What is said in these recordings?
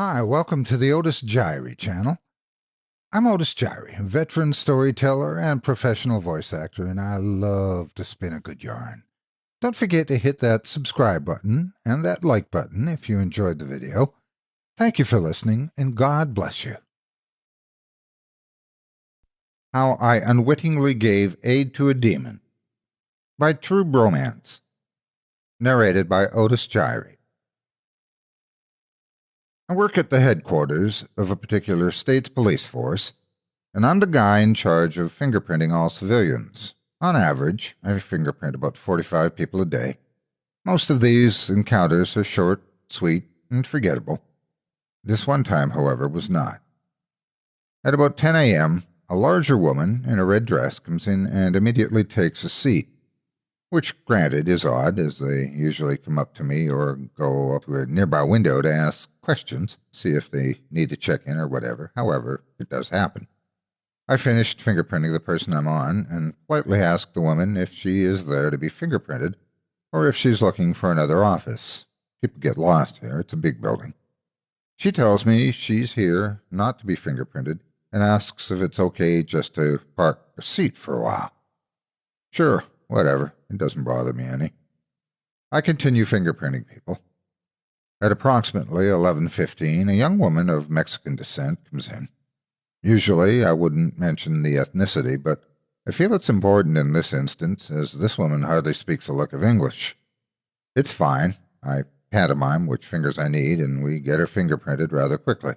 Hi, welcome to the Otis Jiry channel. I'm Otis Jiry, a veteran storyteller and professional voice actor, and I love to spin a good yarn. Don't forget to hit that subscribe button and that like button if you enjoyed the video. Thank you for listening, and God bless you. How I Unwittingly Gave Aid to a Demon by True Bromance. Narrated by Otis Jiry. I work at the headquarters of a particular state's police force, and I'm the guy in charge of fingerprinting all civilians. On average, I fingerprint about 45 people a day. Most of these encounters are short, sweet, and forgettable. This one time, however, was not. At about 10 a.m., a larger woman in a red dress comes in and immediately takes a seat, which, granted, is odd, as they usually come up to me or go up to a nearby window to ask questions, see if they need to check in or whatever. However, it does happen. I finished fingerprinting the person I'm on and politely asked the woman if she is there to be fingerprinted or if she's looking for another office. People get lost here. It's a big building. She tells me she's here not to be fingerprinted and asks if it's okay just to park a seat for a while. Sure, whatever. It doesn't bother me any. I continue fingerprinting people. At approximately 11:15, a young woman of Mexican descent comes in. Usually, I wouldn't mention the ethnicity, but I feel it's important in this instance, as this woman hardly speaks a lick of English. It's fine. I pantomime which fingers I need, and we get her fingerprinted rather quickly.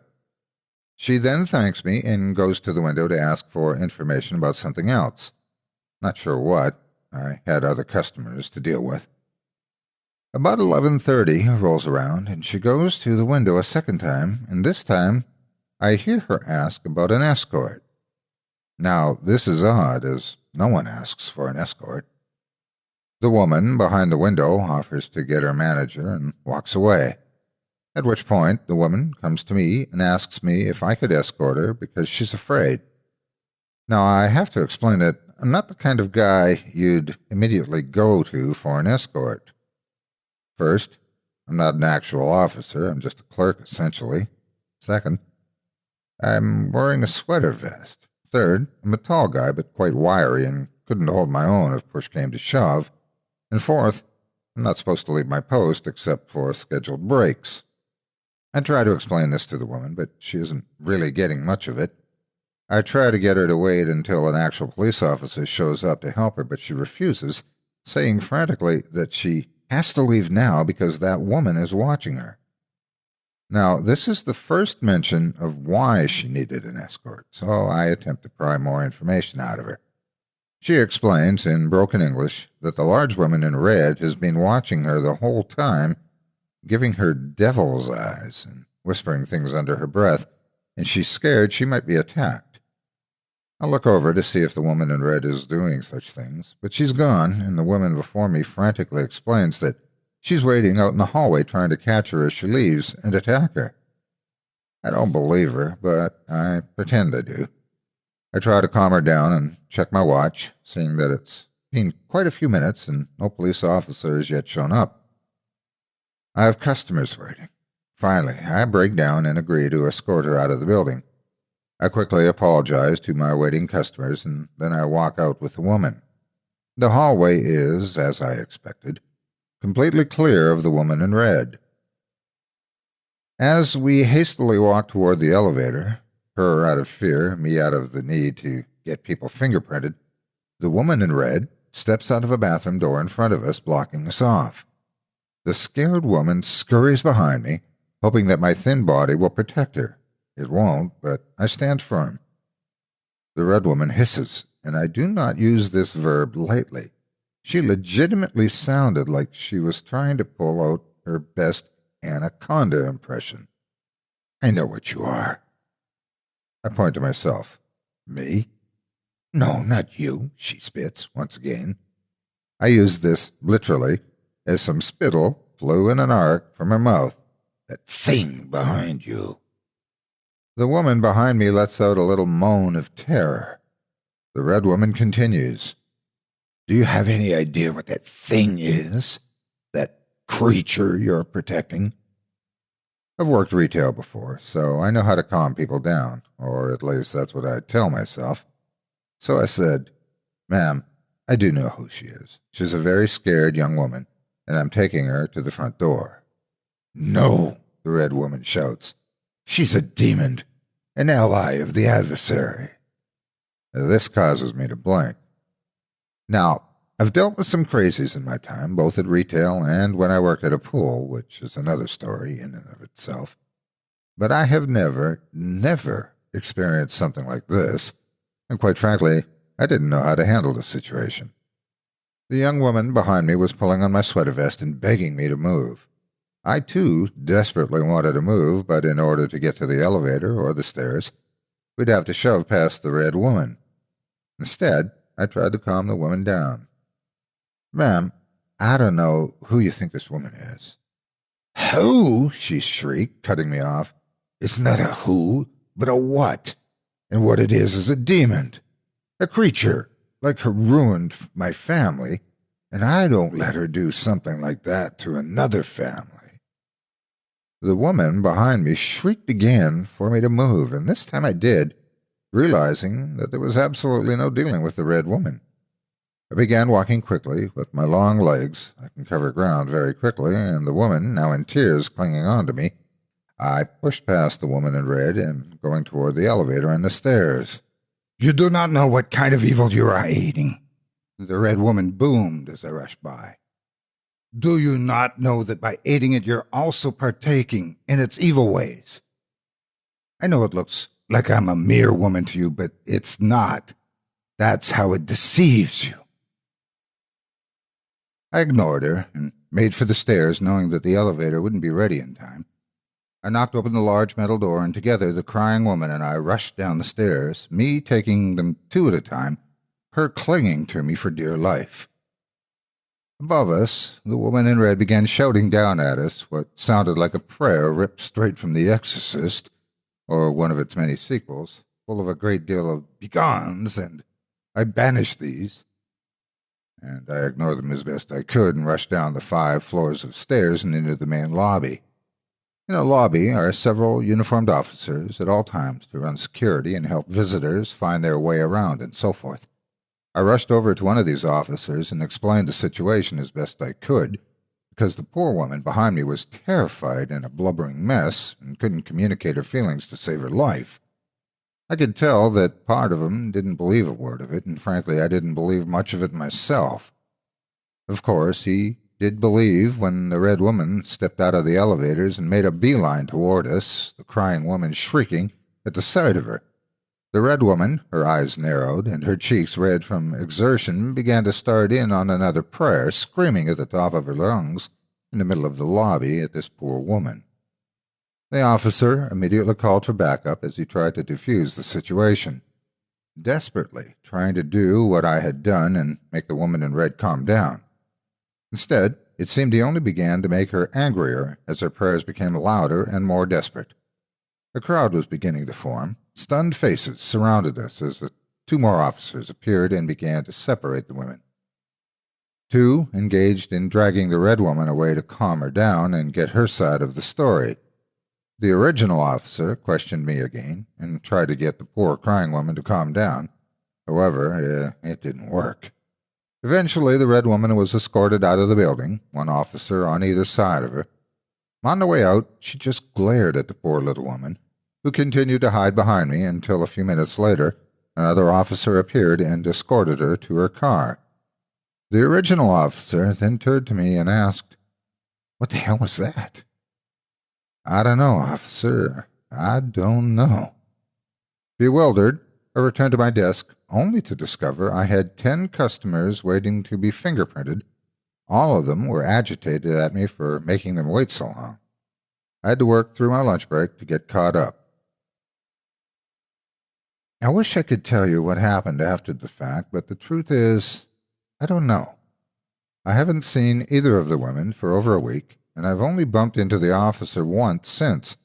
She then thanks me and goes to the window to ask for information about something else. Not sure what. I had other customers to deal with. About 11:30 rolls around, and she goes to the window a second time, and this time I hear her ask about an escort. Now, this is odd, as no one asks for an escort. The woman behind the window offers to get her manager and walks away, at which point the woman comes to me and asks me if I could escort her because she's afraid. Now, I have to explain that I'm not the kind of guy you'd immediately go to for an escort. First, I'm not an actual officer. I'm just a clerk, essentially. Second, I'm wearing a sweater vest. Third, I'm a tall guy, but quite wiry and couldn't hold my own if push came to shove. And fourth, I'm not supposed to leave my post except for scheduled breaks. I try to explain this to the woman, but she isn't really getting much of it. I try to get her to wait until an actual police officer shows up to help her, but she refuses, saying frantically that she has to leave now because that woman is watching her. Now, this is the first mention of why she needed an escort, so I attempt to pry more information out of her. She explains in broken English that the large woman in red has been watching her the whole time, giving her devil's eyes and whispering things under her breath, and she's scared she might be attacked. I look over to see if the woman in red is doing such things, but she's gone, and the woman before me frantically explains that she's waiting out in the hallway trying to catch her as she leaves and attack her. I don't believe her, but I pretend I do. I try to calm her down and check my watch, seeing that it's been quite a few minutes and no police officer has yet shown up. I have customers waiting. Finally, I break down and agree to escort her out of the building. I quickly apologize to my waiting customers, and then I walk out with the woman. The hallway is, as I expected, completely clear of the woman in red. As we hastily walk toward the elevator, her out of fear, me out of the need to get people fingerprinted, the woman in red steps out of a bathroom door in front of us, blocking us off. The scared woman scurries behind me, hoping that my thin body will protect her. It won't, but I stand firm. The red woman hisses, and I do not use this verb lightly. She legitimately sounded like she was trying to pull out her best anaconda impression. I know what you are. I point to myself. Me? No, not you, she spits once again. I use this literally, as some spittle flew in an arc from her mouth. That thing behind you. The woman behind me lets out a little moan of terror. The red woman continues. Do you have any idea what that thing is? That creature you're protecting? I've worked retail before, so I know how to calm people down, or at least that's what I tell myself. So I said, "Ma'am, I do know who she is. She's a very scared young woman, and I'm taking her to the front door." "No," the red woman shouts. "She's a demon, an ally of the adversary." This causes me to blink. Now, I've dealt with some crazies in my time, both at retail and when I worked at a pool, which is another story in and of itself. But I have never experienced something like this, and quite frankly, I didn't know how to handle the situation. The young woman behind me was pulling on my sweater vest and begging me to move. I, too, desperately wanted to move, but in order to get to the elevator or the stairs, we'd have to shove past the red woman. Instead, I tried to calm the woman down. "Ma'am, I don't know who you think this woman is." "Who?" she shrieked, cutting me off. "It's not a who, but a what. And what it is a demon. A creature like her ruined my family, and I don't let her do something like that to another family." The woman behind me shrieked again for me to move, and this time I did, realizing that there was absolutely no dealing with the red woman. I began walking quickly. With my long legs, I can cover ground very quickly, and the woman, now in tears, clinging on to me, I pushed past the woman in red and going toward the elevator and the stairs. "You do not know what kind of evil you are aiding," the red woman boomed as I rushed by. "Do you not know that by aiding it you're also partaking in its evil ways? I know it looks like I'm a mere woman to you, but it's not. That's how it deceives you." I ignored her and made for the stairs, knowing that the elevator wouldn't be ready in time. I knocked open the large metal door, and together the crying woman and I rushed down the stairs, me taking them two at a time, her clinging to me for dear life. Above us, the woman in red began shouting down at us what sounded like a prayer ripped straight from The Exorcist, or one of its many sequels, full of a great deal of "begones" and "I banish these." And I ignored them as best I could and rushed down the 5 floors of stairs and into the main lobby. In the lobby are several uniformed officers at all times to run security and help visitors find their way around and so forth. I rushed over to one of these officers and explained the situation as best I could, because the poor woman behind me was terrified and a blubbering mess and couldn't communicate her feelings to save her life. I could tell that part of him didn't believe a word of it, and frankly I didn't believe much of it myself. Of course, he did believe when the red woman stepped out of the elevators and made a beeline toward us, the crying woman shrieking at the sight of her. The red woman, her eyes narrowed and her cheeks red from exertion, began to start in on another prayer, screaming at the top of her lungs in the middle of the lobby at this poor woman. The officer immediately called for backup as he tried to defuse the situation, desperately trying to do what I had done and make the woman in red calm down. Instead, it seemed he only began to make her angrier as her prayers became louder and more desperate. A crowd was beginning to form. Stunned faces surrounded us as the 2 more officers appeared and began to separate the women. 2 engaged in dragging the red woman away to calm her down and get her side of the story. The original officer questioned me again and tried to get the poor crying woman to calm down. However, it didn't work. Eventually, the red woman was escorted out of the building, 1 officer on either side of her. On the way out, she just glared at the poor little woman, who continued to hide behind me until a few minutes later another officer appeared and escorted her to her car. The original officer then turned to me and asked, "What the hell was that?" "I don't know, officer. I don't know." Bewildered, I returned to my desk, only to discover I had 10 customers waiting to be fingerprinted. All of them were agitated at me for making them wait so long. I had to work through my lunch break to get caught up. I wish I could tell you what happened after the fact, but the truth is, I don't know. I haven't seen either of the women for over a week, and I've only bumped into the officer once since,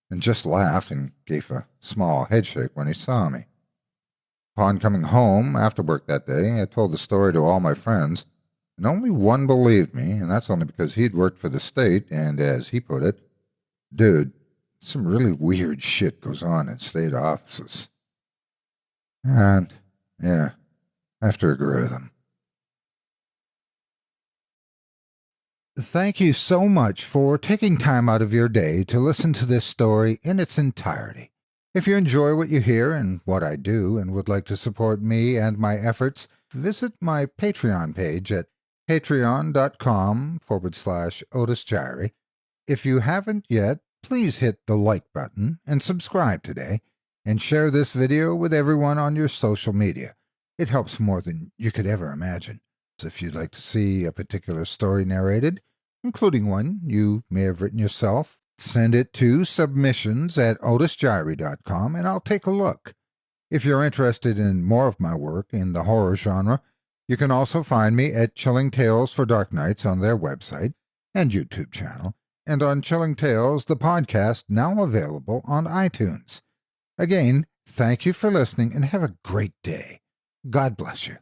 and just laughed and gave a small headshake when he saw me. Upon coming home after work that day, I told the story to all my friends, and only one believed me, and that's only because he'd worked for the state, and as he put it, Dude, some really weird shit goes on in state offices. And, yeah, I have to agree with him. Thank you so much for taking time out of your day to listen to this story in its entirety. If you enjoy what you hear and what I do and would like to support me and my efforts, visit my Patreon page at patreon.com/Otis Jiry. If you haven't yet, please hit the like button and subscribe today, and share this video with everyone on your social media. It helps more than you could ever imagine. If you'd like to see a particular story narrated, including one you may have written yourself, send it to submissions@otisjiry.com and I'll take a look. If you're interested in more of my work in the horror genre, you can also find me at Chilling Tales for Dark Nights on their website and YouTube channel, and on Chilling Tales, the podcast now available on iTunes. Again, thank you for listening and have a great day. God bless you.